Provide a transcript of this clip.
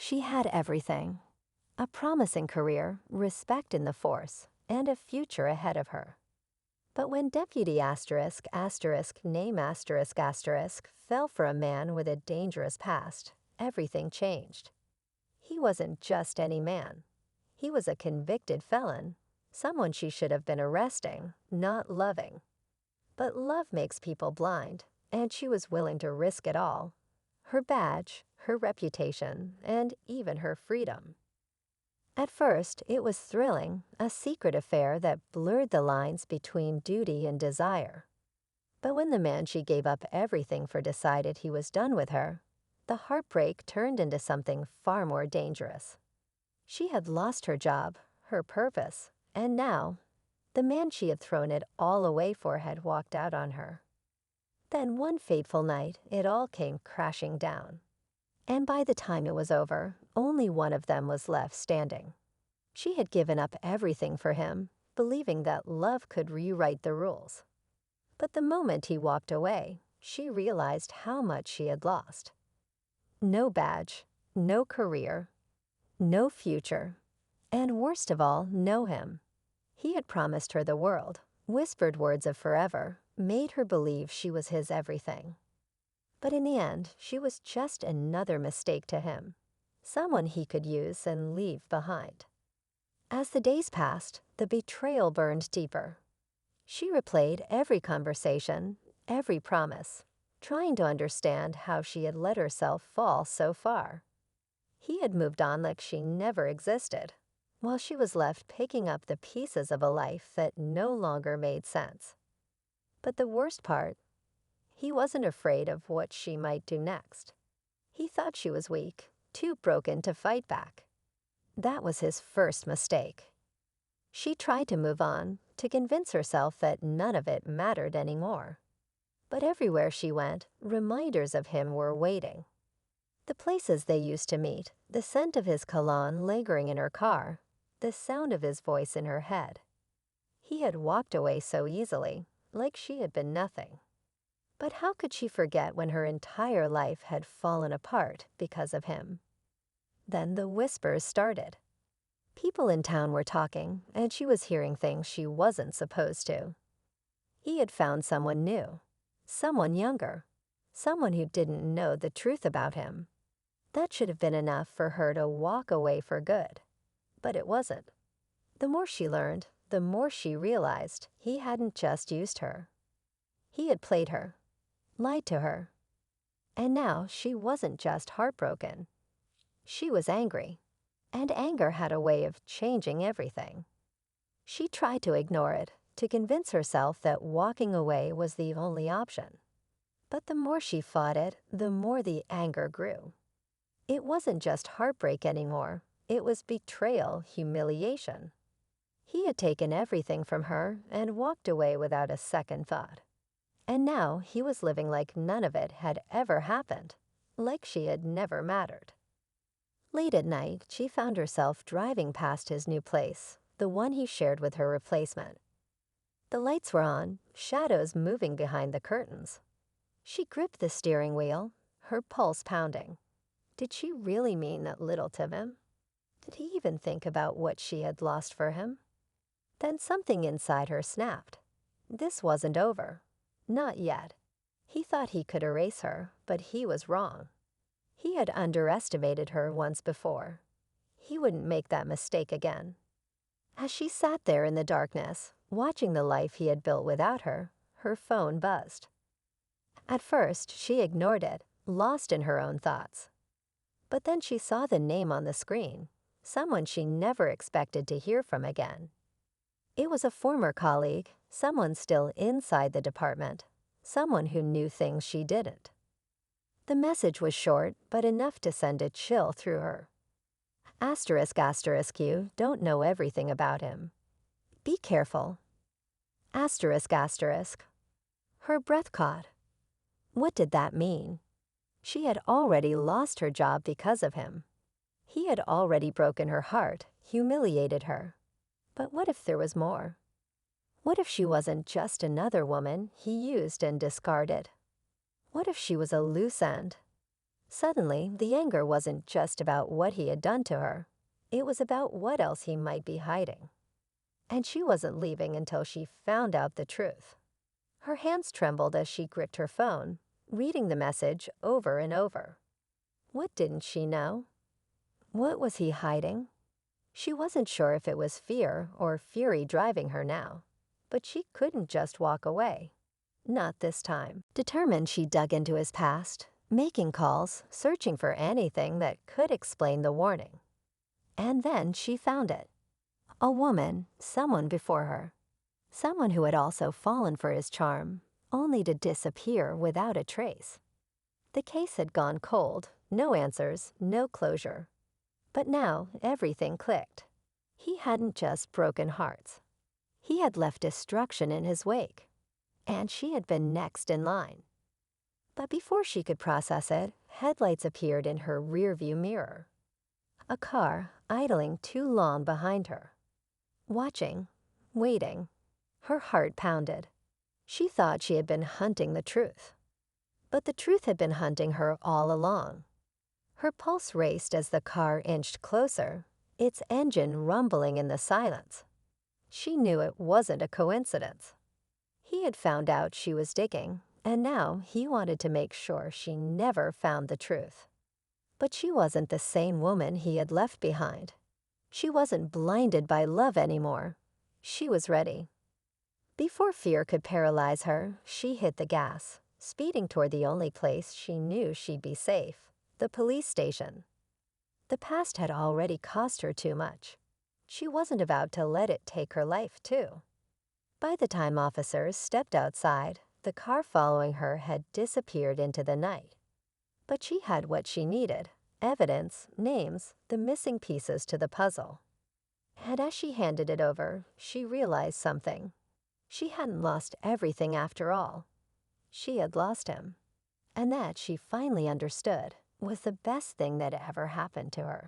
She had everything: a promising career, respect in the force, and a future ahead of her. But when Deputy asterisk asterisk name asterisk asterisk fell for a man with a dangerous past, everything changed. He wasn't just any man. He was a convicted felon, someone she should have been arresting, not loving. But love makes people blind, and she was willing to risk it all: her badge, her reputation, and even her freedom. At first, it was thrilling, a secret affair that blurred the lines between duty and desire. But when the man she gave up everything for decided he was done with her, the heartbreak turned into something far more dangerous. She had lost her job, her purpose, and now, the man she had thrown it all away for had walked out on her. Then one fateful night, it all came crashing down. And by the time it was over, only one of them was left standing. She had given up everything for him, believing that love could rewrite the rules. But the moment he walked away, she realized how much she had lost. No badge, no career, no future, and worst of all, no him. He had promised her the world, whispered words of forever, made her believe she was his everything. But in the end, she was just another mistake to him, someone he could use and leave behind. As the days passed, the betrayal burned deeper. She replayed every conversation, every promise, trying to understand how she had let herself fall so far. He had moved on like she never existed, while she was left picking up the pieces of a life that no longer made sense. But the worst part, he wasn't afraid of what she might do next. He thought she was weak, too broken to fight back. That was his first mistake. She tried to move on, to convince herself that none of it mattered anymore. But everywhere she went, reminders of him were waiting. The places they used to meet, the scent of his cologne lingering in her car, the sound of his voice in her head. He had walked away so easily, like she had been nothing. But how could she forget when her entire life had fallen apart because of him? Then the whispers started. People in town were talking, and she was hearing things she wasn't supposed to. He had found someone new, someone younger, someone who didn't know the truth about him. That should have been enough for her to walk away for good. But it wasn't. The more she learned, the more she realized he hadn't just used her. He had played her, lied to her. And now she wasn't just heartbroken. She was angry, and anger had a way of changing everything. She tried to ignore it, to convince herself that walking away was the only option. But the more she fought it, the more the anger grew. It wasn't just heartbreak anymore. It was betrayal, humiliation. He had taken everything from her and walked away without a second thought. And now he was living like none of it had ever happened, like she had never mattered. Late at night, she found herself driving past his new place, the one he shared with her replacement. The lights were on, shadows moving behind the curtains. She gripped the steering wheel, her pulse pounding. Did she really mean that little to him? Did he even think about what she had lost for him? Then something inside her snapped. This wasn't over. Not yet. He thought he could erase her, but he was wrong. He had underestimated her once before. He wouldn't make that mistake again. As she sat there in the darkness, watching the life he had built without her, her phone buzzed. At first, she ignored it, lost in her own thoughts. But then she saw the name on the screen, someone she never expected to hear from again. It was a former colleague, someone still inside the department, someone who knew things she didn't. The message was short, but enough to send a chill through her. Asterisk asterisk you don't know everything about him. Be careful. Asterisk asterisk. Her breath caught. What did that mean? She had already lost her job because of him. He had already broken her heart, humiliated her. But what if there was more? What if she wasn't just another woman he used and discarded? What if she was a loose end? Suddenly, the anger wasn't just about what he had done to her. It was about what else he might be hiding. And she wasn't leaving until she found out the truth. Her hands trembled as she gripped her phone, reading the message over and over. What didn't she know? What was he hiding? She wasn't sure if it was fear or fury driving her now, but she couldn't just walk away. Not this time. Determined, she dug into his past, making calls, searching for anything that could explain the warning. And then she found it. A woman, someone before her. Someone who had also fallen for his charm, only to disappear without a trace. The case had gone cold, no answers, no closure. But now everything clicked. He hadn't just broken hearts. He had left destruction in his wake. And she had been next in line. But before she could process it, headlights appeared in her rearview mirror. A car idling too long behind her. Watching, waiting, her heart pounded. She thought she had been hunting the truth. But the truth had been hunting her all along. Her pulse raced as the car inched closer, its engine rumbling in the silence. She knew it wasn't a coincidence. He had found out she was digging, and now he wanted to make sure she never found the truth. But she wasn't the same woman he had left behind. She wasn't blinded by love anymore. She was ready. Before fear could paralyze her, she hit the gas, speeding toward the only place she knew she'd be safe, the police station. The past had already cost her too much. She wasn't about to let it take her life, too. By the time officers stepped outside, the car following her had disappeared into the night. But she had what she needed: evidence, names, the missing pieces to the puzzle. And as she handed it over, she realized something. She hadn't lost everything after all. She had lost him. And that, she finally understood, was the best thing that ever happened to her.